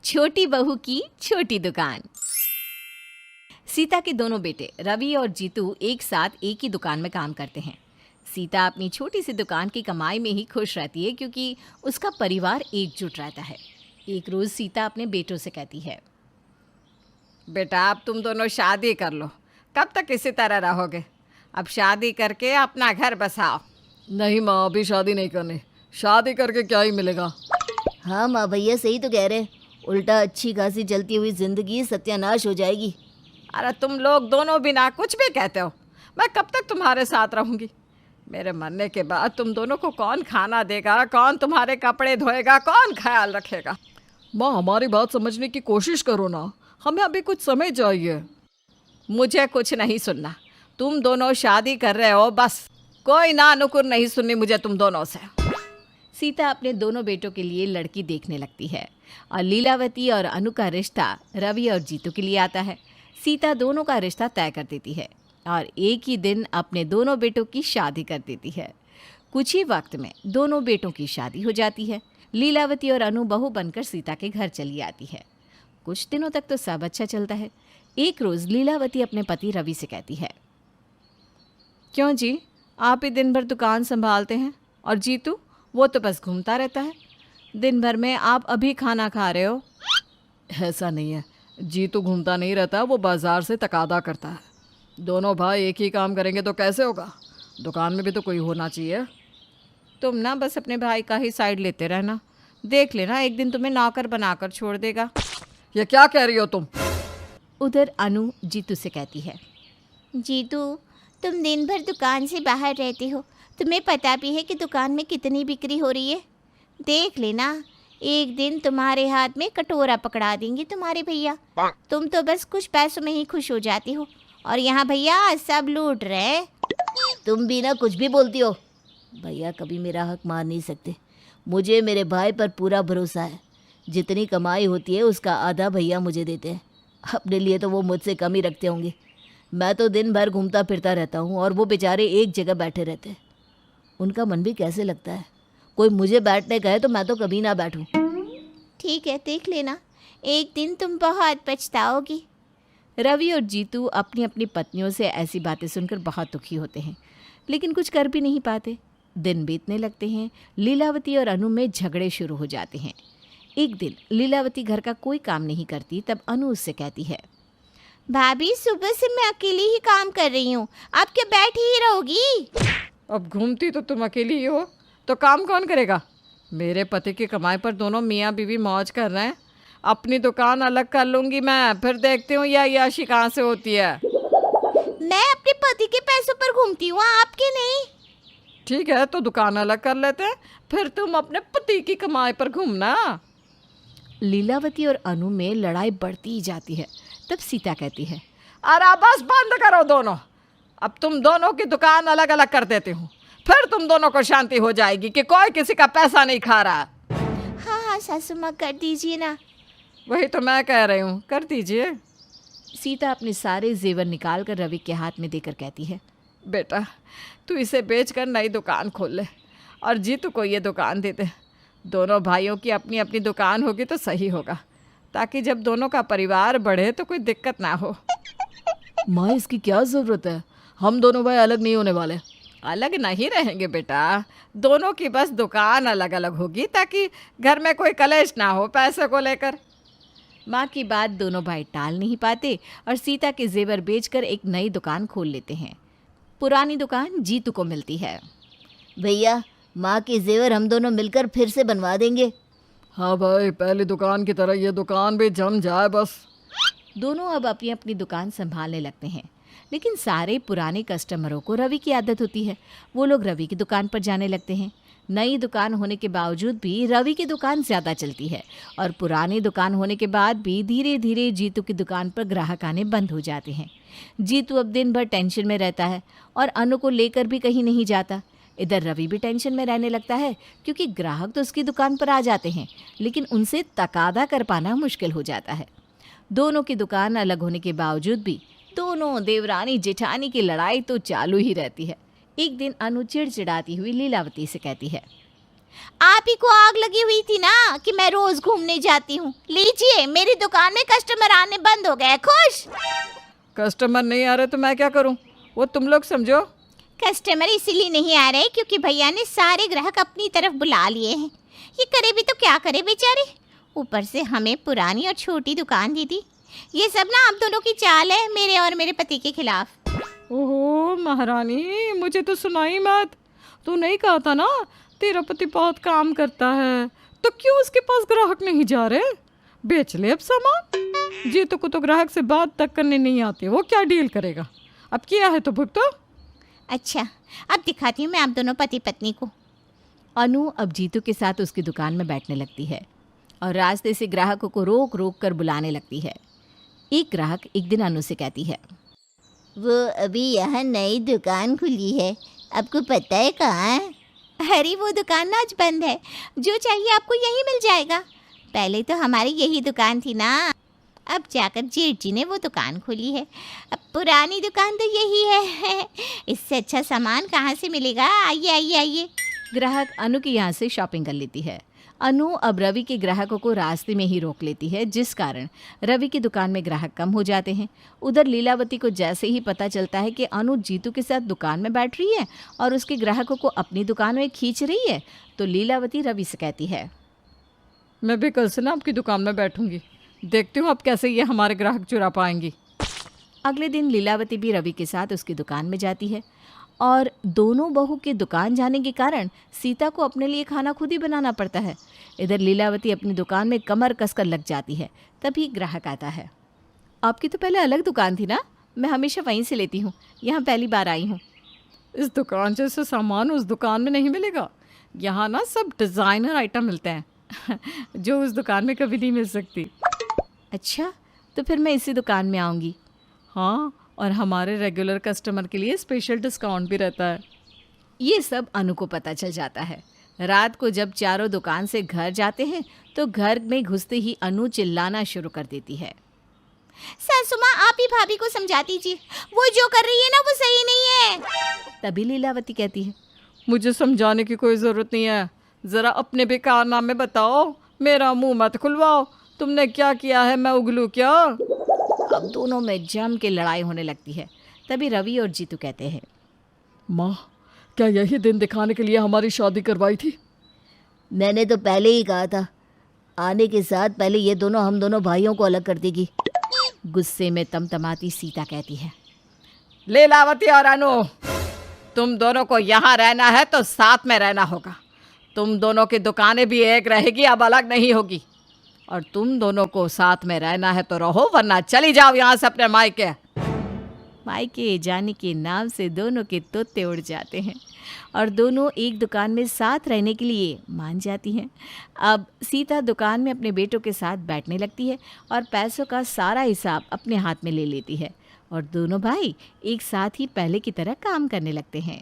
छोटी बहू की छोटी दुकान। सीता के दोनों बेटे रवि और जीतू एक साथ एक ही दुकान में काम करते हैं। सीता अपनी छोटी सी दुकान की कमाई में ही खुश रहती है क्योंकि उसका परिवार एकजुट रहता है। एक रोज सीता अपने बेटों से कहती है, बेटा अब तुम दोनों शादी कर लो, कब तक इसी तरह रहोगे? अब शादी करके अपना घर बसाओ। नहीं माँ, अभी शादी नहीं करनी। शादी करके क्या ही मिलेगा। हाँ माँ भैया सही तो कह रहे, उल्टा अच्छी खासी चलती हुई जिंदगी सत्यानाश हो जाएगी। अरे तुम लोग दोनों बिना कुछ भी कहते हो, मैं कब तक तुम्हारे साथ रहूंगी? मेरे मरने के बाद तुम दोनों को कौन खाना देगा, कौन तुम्हारे कपड़े धोएगा, कौन ख्याल रखेगा? माँ हमारी बात समझने की कोशिश करो ना, हमें अभी कुछ समय चाहिए। मुझे कुछ नहीं सुनना, तुम दोनों शादी कर रहे हो बस, कोई ना नुकुर नहीं सुननी मुझे तुम दोनों से। सीता अपने दोनों बेटों के लिए लड़की देखने लगती है और लीलावती और अनु का रिश्ता रवि और जीतू के लिए आता है। सीता दोनों का रिश्ता तय कर देती है और एक ही दिन अपने दोनों बेटों की शादी कर देती है। कुछ ही वक्त में दोनों बेटों की शादी हो जाती है। लीलावती और अनु बहू बनकर सीता के घर चली आती है। कुछ दिनों तक तो सब अच्छा चलता है। एक रोज़ लीलावती अपने पति रवि से कहती है, क्यों जी, आप ही दिन भर दुकान संभालते हैं और जीतू वो तो बस घूमता रहता है। दिन भर में आप अभी खाना खा रहे हो। ऐसा नहीं है, जीतू घूमता नहीं रहता, वो बाजार से तकादा करता है। दोनों भाई एक ही काम करेंगे तो कैसे होगा? दुकान में भी तो कोई होना चाहिए। तुम ना बस अपने भाई का ही साइड लेते रहना, देख लेना एक दिन तुम्हें नौकर बनाकर छोड़ देगा। ये क्या कह रही हो तुम? उधर अनु जीतू से कहती है, जीतू तुम दिन भर दुकान से बाहर रहते हो, तुम्हें पता भी है कि दुकान में कितनी बिक्री हो रही है। देख लेना एक दिन तुम्हारे हाथ में कटोरा पकड़ा देंगे तुम्हारे भैया। तुम तो बस कुछ पैसों में ही खुश हो जाती हो और यहाँ भैया सब लूट रहे हैं। तुम भी ना कुछ भी बोलती हो। भैया कभी मेरा हक मान नहीं सकते। मुझे मेरे भाई पर पूरा भरोसा है। जितनी कमाई होती है उसका आधा भैया मुझे देते हैं। अपने लिए तो वो मुझसे कम ही रखते होंगे। मैं तो दिन भर घूमता फिरता रहता हूँ और वो बेचारे एक जगह बैठे रहते हैं। उनका मन भी कैसे लगता है। कोई मुझे बैठने कहे तो मैं तो कभी ना बैठूं। ठीक है, देख लेना एक दिन तुम बहुत पछताओगी। रवि और जीतू अपनी अपनी पत्नियों से ऐसी बातें सुनकर बहुत दुखी होते हैं, लेकिन कुछ कर भी नहीं पाते। दिन बीतने लगते हैं। लीलावती और अनु में झगड़े शुरू हो जाते हैं। एक दिन लीलावती घर का कोई काम नहीं करती, तब अनु उससे कहती है, भाभी सुबह से मैं अकेली ही काम कर रही हूँ, आप क्या बैठी ही रहोगी? अब घूमती तो तुम अकेली ही हो, तो काम कौन करेगा? मेरे पति की कमाई पर दोनों मियाँ बीवी मौज कर रहे हैं। अपनी दुकान अलग कर लूँगी मैं, फिर देखती हूँ यह याशी कहाँ से होती है। मैं अपने पति के पैसों पर घूमती हूँ, आपके नहीं। ठीक है तो दुकान अलग कर लेते हैं, फिर तुम अपने पति की कमाई पर घूमना। लीलावती और अनु में लड़ाई बढ़ती ही जाती है। तब सीता कहती है, अरे बस बंद करो दोनों, अब तुम दोनों की दुकान अलग अलग कर देती हूँ, फिर तुम दोनों को शांति हो जाएगी कि कोई किसी का पैसा नहीं खा रहा। हाँ हाँ सासू माँ कर दीजिए ना। वही तो मैं कह रही हूँ, कर दीजिए। सीता अपने सारे जेवर निकाल कर रवि के हाथ में देकर कहती है, बेटा तू इसे बेचकर नई दुकान खोल ले और जीतू को ये दुकान दे दे। दोनों भाइयों की अपनी अपनी दुकान होगी तो सही होगा, ताकि जब दोनों का परिवार बढ़े तो कोई दिक्कत ना हो। माँ इसकी क्या ज़रूरत है, हम दोनों भाई अलग नहीं होने वाले। अलग नहीं रहेंगे बेटा, दोनों की बस दुकान अलग अलग होगी ताकि घर में कोई कलेश ना हो पैसे को लेकर। माँ की बात दोनों भाई टाल नहीं पाते और सीता के जेवर बेचकर एक नई दुकान खोल लेते हैं। पुरानी दुकान जीतू को मिलती है। भैया माँ के जेवर हम दोनों मिलकर फिर से बनवा देंगे। हाँ भाई, पहली दुकान की तरह ये दुकान भी जम जाए बस। दोनों अब अपनी अपनी दुकान संभालने लगते हैं, लेकिन सारे पुराने कस्टमरों को रवि की आदत होती है। वो लोग रवि की दुकान पर जाने लगते हैं। नई दुकान होने के बावजूद भी रवि की दुकान ज़्यादा चलती है और पुरानी दुकान होने के बाद भी धीरे धीरे जीतू की दुकान पर ग्राहक आने बंद हो जाते हैं। जीतू अब दिन भर टेंशन में रहता है और अनु को लेकर भी कहीं नहीं जाता। इधर रवि भी टेंशन में रहने लगता है क्योंकि ग्राहक तो उसकी दुकान पर आ जाते हैं, लेकिन उनसे तकादा कर पाना मुश्किल हो जाता है। दोनों की दुकान अलग होने के बावजूद भी दोनों देवरानी जेठानी की लड़ाई तो चालू ही रहती है। एक दिन अनु चिड़चिड़ाती हुई लीलावती से कहती है, आप ही को आग लगी हुई थी ना कि मैं रोज घूमने जाती हूँ। लीजिए, मेरी दुकान में कस्टमर आने बंद हो गए। खुश? कस्टमर नहीं आ रहे तो मैं क्या करूं? वो तुम लोग समझो। कस्टमर इसीलिए नहीं आ रहे क्योंकि भैया ने सारे ग्राहक अपनी तरफ बुला लिए हैं। ये करे भी तो क्या करे बेचारे, ऊपर से हमें पुरानी और छोटी दुकान दी थी। ये सब ना आप दोनों की चाल है, मेरे और मेरे पति के खिलाफ। ओहो महारानी, मुझे तो सुनाई मत। तू नहीं कहा था ना तेरा पति बहुत काम करता है, तो क्यों उसके पास ग्राहक नहीं जा रहे? बेच ले अब सामान। जीतू को तो ग्राहक से बात तक करने नहीं आती, वो क्या डील करेगा? अब किया है तो भुगतो। अच्छा, अब दिखाती हूँ मैं आप दोनों पति पत्नी को। अनु अब जीतू के साथ उसकी दुकान में बैठने लगती है और रास्ते से ग्राहकों को रोक रोक कर बुलाने लगती है। एक ग्राहक एक दिन अनु से कहती है, वो अभी यहाँ नई दुकान खुली है, आपको पता है कहाँ है? अरे वो दुकान ना आज बंद है, जो चाहिए आपको यहीं मिल जाएगा। पहले तो हमारी यही दुकान थी ना, अब जाकर जेठ जी ने वो दुकान खोली है। अब पुरानी दुकान तो यही है, इससे अच्छा सामान कहाँ से मिलेगा? आइए आइए आइए। ग्राहक अनु के यहाँ से शॉपिंग कर लेती है। अनु अब रवि के ग्राहकों को रास्ते में ही रोक लेती है, जिस कारण रवि की दुकान में ग्राहक कम हो जाते हैं। उधर लीलावती को जैसे ही पता चलता है कि अनु जीतू के साथ दुकान में बैठ रही है और उसके ग्राहकों को अपनी दुकान में खींच रही है, तो लीलावती रवि से कहती है, मैं भी कल से ना आपकी दुकान में बैठूंगी, देखती हूँ अब कैसे ये हमारे ग्राहक चुरा पाएंगी। अगले दिन लीलावती भी रवि के साथ उसकी दुकान में जाती है और दोनों बहू के दुकान जाने के कारण सीता को अपने लिए खाना खुद ही बनाना पड़ता है। इधर लीलावती अपनी दुकान में कमर कसकर लग जाती है। तभी ग्राहक आता है, आपकी तो पहले अलग दुकान थी ना, मैं हमेशा वहीं से लेती हूँ, यहाँ पहली बार आई हूँ। इस दुकान जैसे सामान उस दुकान में नहीं मिलेगा। यहाँ ना सब डिज़ाइनर आइटम मिलते हैं जो उस दुकान में कभी नहीं मिल सकती। अच्छा, तो फिर मैं इसी दुकान में आऊँगी। हाँ, और हमारे रेगुलर कस्टमर के लिए स्पेशल डिस्काउंट भी रहता है। ये सब अनु को पता चल जाता है। रात को जब चारों दुकान से घर जाते हैं तो घर में घुसते ही अनु चिल्लाना शुरू कर देती है, सासू माँ, आप ही भाभी को समझा दीजिए, वो जो कर रही है ना वो सही नहीं है। तभी लीलावती कहती है, मुझे समझाने की कोई ज़रूरत नहीं है, ज़रा अपने भी कारनामे बताओ, मेरा मुंह मत खुलवाओ। तुमने क्या किया है, मैं उगलू क्या? अब दोनों में जम के लड़ाई होने लगती है। तभी रवि और जीतू कहते हैं, माँ, क्या यही दिन दिखाने के लिए हमारी शादी करवाई थी? मैंने तो पहले ही कहा था, आने के साथ पहले ये दोनों हम दोनों भाइयों को अलग कर देगी। गुस्से में तमतमाती सीता कहती है, लीलावती और अनु, तुम दोनों को यहाँ रहना है तो साथ में रहना होगा। तुम दोनों की दुकानें भी एक रहेगी, अब अलग नहीं होगी। और तुम दोनों को साथ में रहना है तो रहो, वरना चली जाओ यहाँ से अपने मायके। मायके जाने के नाम से दोनों के तोते उड़ जाते हैं और दोनों एक दुकान में साथ रहने के लिए मान जाती हैं। अब सीता दुकान में अपने बेटों के साथ बैठने लगती है और पैसों का सारा हिसाब अपने हाथ में ले लेती है और दोनों भाई एक साथ ही पहले की तरह काम करने लगते हैं।